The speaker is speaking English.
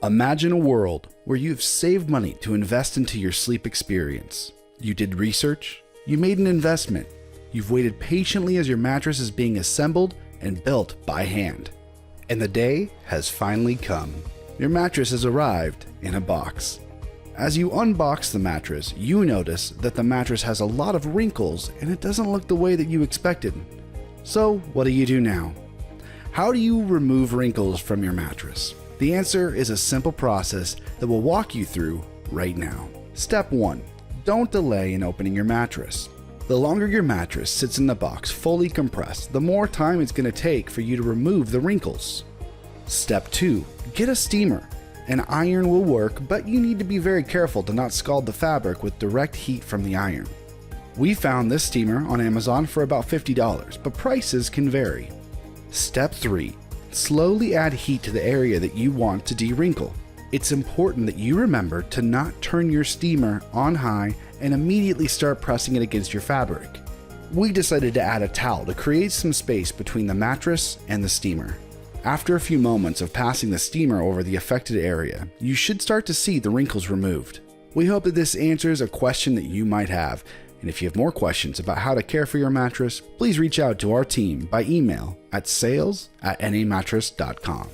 Imagine a world where you've saved money to invest into your sleep experience. You did research, you made an investment, you've waited patiently as your mattress is being assembled and built by hand. And the day has finally come. Your mattress has arrived in a box. As you unbox the mattress, you notice that the mattress has a lot of wrinkles and it doesn't look the way that you expected. So what do you do now? How do you remove wrinkles from your mattress? The answer is a simple process that we'll walk you through right now. Step 1. Don't delay in opening your mattress. The longer your mattress sits in the box fully compressed, the more time it's going to take for you to remove the wrinkles. Step 2. Get a steamer. An iron will work, but you need to be very careful to not scald the fabric with direct heat from the iron. We found this steamer on Amazon for about $50, but prices can vary. Step 3. Slowly add heat to the area that you want to de-wrinkle. It's important that you remember to not turn your steamer on high and immediately start pressing it against your fabric. We decided to add a towel to create some space between the mattress and the steamer. After a few moments of passing the steamer over the affected area, you should start to see the wrinkles removed. We hope that this answers a question that you might have, and if you have more questions about how to care for your mattress, please reach out to our team by email at sales@namattress.com.